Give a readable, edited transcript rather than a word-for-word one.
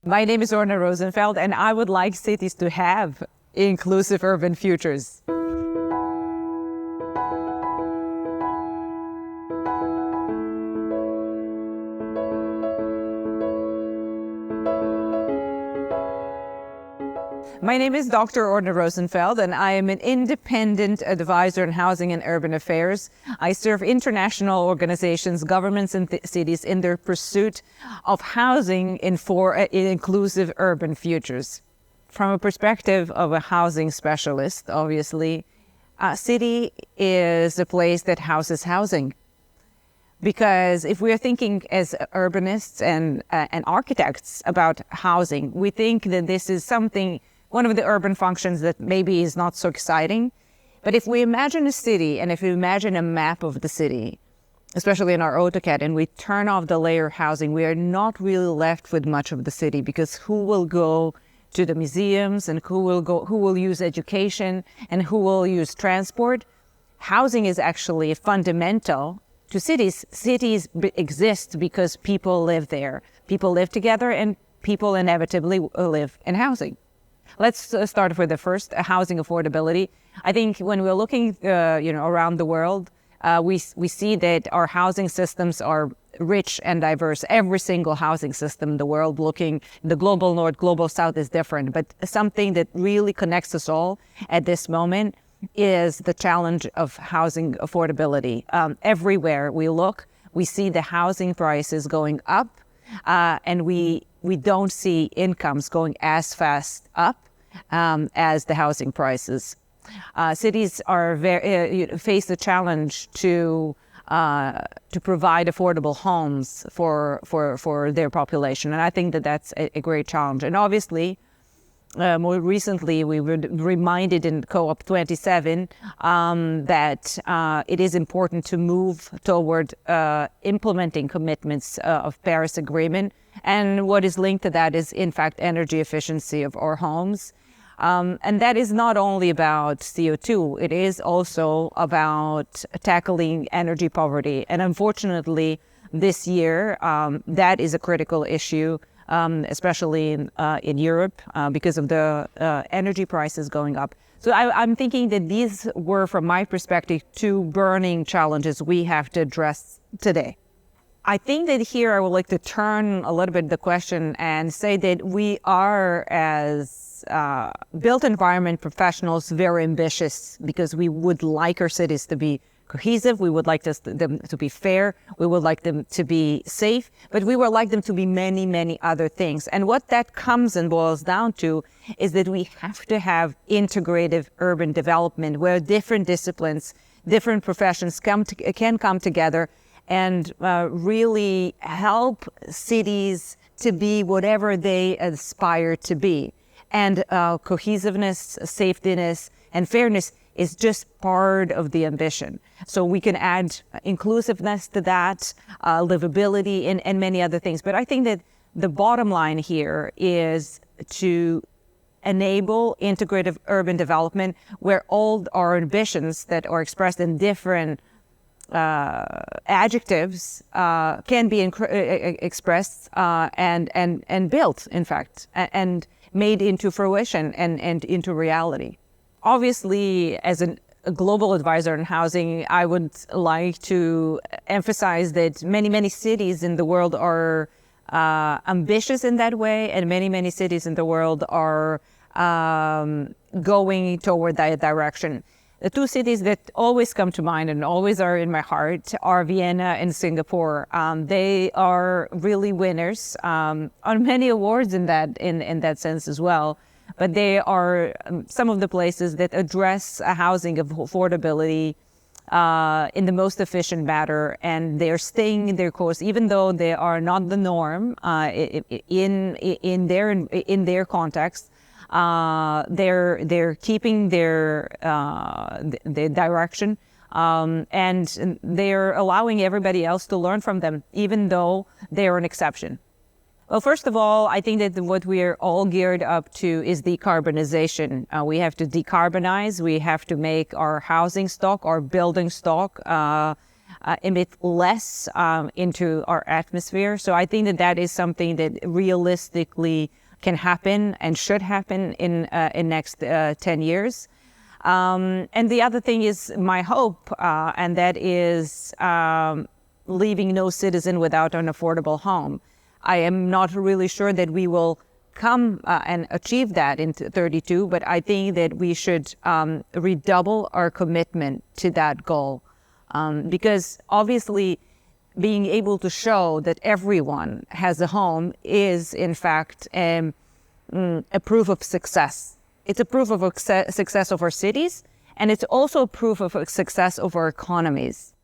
My name is Orna Rosenfeld, and I would like cities to have inclusive urban futures. My name is Dr. Orna Rosenfeld, and I am an independent advisor in housing and urban affairs. I serve international organizations, governments, and cities in their pursuit of housing in inclusive urban futures. From a perspective of a housing specialist, obviously, a city is a place that houses housing. Because if we are thinking as urbanists and architects about housing, we think that this is one of the urban functions that maybe is not so exciting. But if we imagine a city, and if we imagine a map of the city, especially in our AutoCAD, and we turn off the layer housing, we are not really left with much of the city, because who will go to the museums, and who will use education, and who will use transport? Housing is actually fundamental to cities. Cities exist because people live there. People live together, and people inevitably live in housing. Let's start with the first, housing affordability. I think when we're looking, around the world, we see that our housing systems are rich and diverse. Every single housing system in the world, looking the global north, global south, is different. But something that really connects us all at this moment is the challenge of housing affordability. Everywhere we look, we see the housing prices going up, and we don't see incomes going as fast up as the housing prices. Cities are face the challenge to provide affordable homes for their population, and I think that that's a great challenge. And obviously, more recently, we were reminded in Co-op 27 that it is important to move toward implementing commitments of Paris Agreement. And what is linked to that is, in fact, energy efficiency of our homes. And that is not only about CO2, it is also about tackling energy poverty. And unfortunately, this year, that is a critical issue, especially in Europe, because of the energy prices going up. So I'm thinking that these were, from my perspective, two burning challenges we have to address today. I think that here I would like to turn a little bit the question and say that we are, as built environment professionals, very ambitious, because we would like our cities to be cohesive, we would like them to be fair, we would like them to be safe, but we would like them to be many, many other things. And what that comes and boils down to is that we have to have integrative urban development where different disciplines, different professions can come together and really help cities to be whatever they aspire to be. And cohesiveness, safetyness, and fairness is just part of the ambition. So we can add inclusiveness to that, livability, and many other things. But I think that the bottom line here is to enable integrative urban development where all our ambitions that are expressed in different adjectives can be expressed and built, in fact, and made into fruition and into reality. Obviously, as a global advisor in housing, I would like to emphasize that many, many cities in the world are ambitious in that way, and many, many cities in the world are going toward that direction. The two cities that always come to mind and always are in my heart are Vienna and Singapore. They are really winners on many awards in that sense as well. But they are some of the places that address housing of affordability in the most efficient manner, and they're staying in their course, even though they are not the norm in their context. They're keeping their direction, and they're allowing everybody else to learn from them, even though they're an exception. Well, first of all, I think that what we are all geared up to is decarbonization. We have to decarbonize. We have to make our housing stock, our building stock, emit less into our atmosphere. So I think that that is something that realistically can happen and should happen in next 10 years. And the other thing is my hope, and that is leaving no citizen without an affordable home. I am not really sure that we will come and achieve that in 32, but I think that we should redouble our commitment to that goal. Because obviously being able to show that everyone has a home is in fact a proof of success. It's a proof of success of our cities, and it's also a proof of success of our economies.